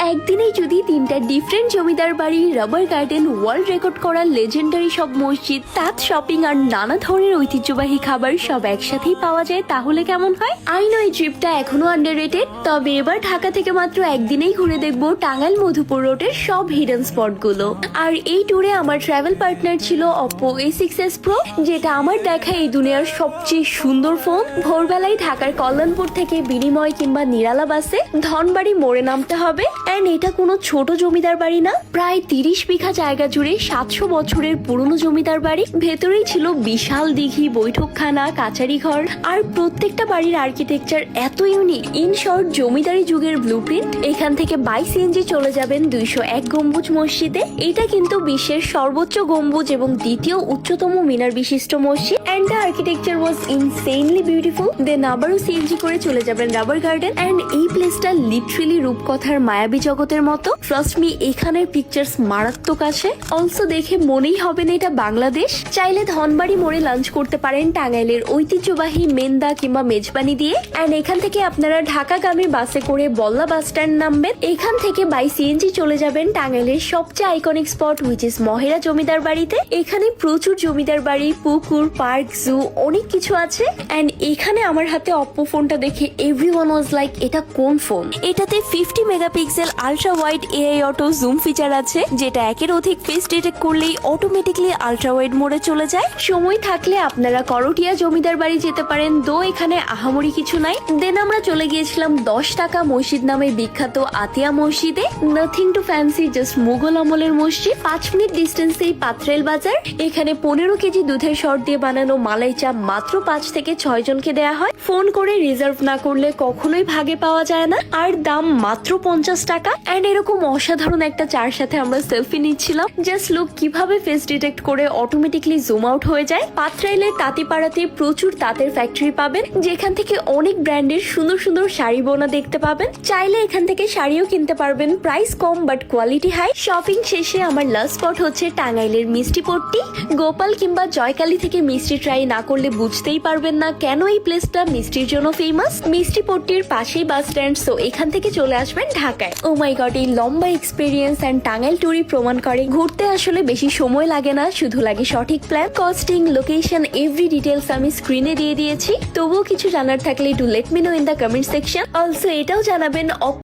একদিনেই যদি তিনটা ডিফারেন্ট জমিদার বাড়ি, রাবার গার্ডেন, ওয়ার্ল্ড রেকর্ড করা লেজেন্ডারি সব মসজিদ, তাঁত শপিং আর নানা ধরনের ঐতিহ্যবাহী খাবার সব একসাথেই পাওয়া যায় তাহলে কেমন হয়? আই নো এই ট্রিপটা এখনো আন্ডাররেটেড, তবে এবার ঢাকা থেকে মাত্র একদিনেই ঘুরে দেখবো টাঙ্গাইল মধুপুর রোডের সব হিডেন স্পট গুলো। আর এই ট্যুরে আমার ট্রাভেল পার্টনার ছিল Oppo A6s Pro, যেটা আমার দেখা এই দুনিয়ার সবচেয়ে সুন্দর ফোন। ভোরবেলায় ঢাকার কল্যাণপুর থেকে বিনিময় কিংবা নিরালা বাসে ধনবাড়ি মোড়ে নামতে হবে। এন্ড এটা কোনো ছোট জমিদার বাড়ি না, প্রায় 30 বিঘা জায়গা জুড়ে 700 বছরের পুরনো জমিদার বাড়ি। ভেতরেই ছিল বিশাল দিঘি, বৈঠকখানা, কাচারি ঘর, আর প্রত্যেকটা বাড়ির আর্কিটেকচার এত ইউনিক। ইন শর্ট, জমিদারি যুগের ব্লুপ্রিন্ট। এখান থেকে বাই সিএনজি চলে যাবেন 201 গম্বুজ মসজিদে। এটা কিন্তু বিশ্বের সর্বোচ্চ গম্বুজ এবং দ্বিতীয় উচ্চতম মিনার বিশিষ্ট মসজিদ। And the architecture was insanely beautiful. Then আবারও সিএনজি করে চলে যাবেন রাবার গার্ডেন। এন্ড এই প্লেসটা লিটারেলি রূপকথার মায়াবী জগতের মতো। ট্রাস্ট মি, এখানের পিকচার্স মারাত্মক আছে। অলসো দেখে মনেই হবে না এটা বাংলাদেশ। চাইলে ধনবাড়ি মোড়ে লাঞ্চ করতে পারেন টাঙ্গাইলের ঐতিহ্যবাহী মেন্দা কিংবা মেজবানি দিয়ে। এন্ড এখান থেকে আপনারা ঢাকাগামী বাসে করে বল্লা বাস স্ট্যান্ড নামবেন। এখান থেকে বাই সিএনজি চলে যাবেন টাঙ্গাইলের সবচেয়ে iconic spot which is Mohera জমিদার বাড়িতে। এখানে প্রচুর জমিদার বাড়ি, পুকুর, পার্ক, জু, অনেক কিছু আছে। এন্ড এখানে আমার হাতে অপ্পো ফোনটা দেখে এভরিওয়ান ওয়াজ লাইক, এটা কোন ফোন? এটাতে 50 megapixel ultra wide AI auto zoom feature আছে, যেটা একের অধিক ফেস ডিটেক্ট করলেই অটোমেটিকলি আলট্রা ওয়াইড মোডে চলে যায়। সময় থাকলে আপনারা করটিয়া জমিদার বাড়ি যেতে পারেন, দো এখানে আহামরি কিছু নাই। দেন আমরা চলে গিয়েছিলাম 10 টাকা মসজিদ নামে বিখ্যাত আতিয়া মসজিদে। Nothing to fancy, just Mughal আমলের মসজিদ। 5 মিনিট ডিস্টেন্সেই পাত্রেল বাজার। এখানে 15 কেজি দুধের সর দিয়ে বানানো মালাই চা মাত্র 5 থেকে 6 জনকে দেয়া হয়। ফোন করে রিজার্ভ না করলে কখনোই ভাগে পাওয়া যায় না। আর দাম মাত্র 50 টাকা। এন্ড এরকম অসাধারণ একটা চার সাথে আমরা সেলফি নিচ্ছিলাম। জাস্ট লুক কিভাবে ফেস ডিটেক্ট করে অটোমেটিকলি জুম আউট হয়ে যায়। পাত্রাইলের তাঁতিপাড়াতে প্রচুর তাঁতের ফ্যাক্টরি পাবেন, যেখান থেকে অনেক ব্র্যান্ডের সুন্দর সুন্দর শাড়ি বোনা দেখতে পাবেন। চাইলে এখান থেকে শাড়িও কিনতে পারবেন, প্রাইস কম বাট কোয়ালিটি হাই। শপিং শেষে আমার লাস্ট স্পট হচ্ছে টাঙ্গাইলের মিষ্টি পট্টি। গোপাল কিংবা জয়কালী থেকে মিষ্টি ট্রাই না করলে বুঝতেই পারবেন না কেন এই প্লেসটা মিষ্টির জন্য ফেমাস। মিষ্টি পট্টির পাশেই বাস স্ট্যান্ড, সো এখান থেকে চলে আসবেন ঢাকায়। ও মাই গড, এই লম্বা এক্সপিরিয়েন্স এন্ড টাঙ্গাইল ট্যুরই প্রমাণ করে ঘুরতে আসলে বেশি সময় লাগে না, শুধু লাগে সঠিক plan. Costing, location, every details আমি স্ক্রিনে দিয়ে দিয়েছি। তবুও কিছু জানার থাকলে do let me no in the comment section. Also এটাও জানাবেন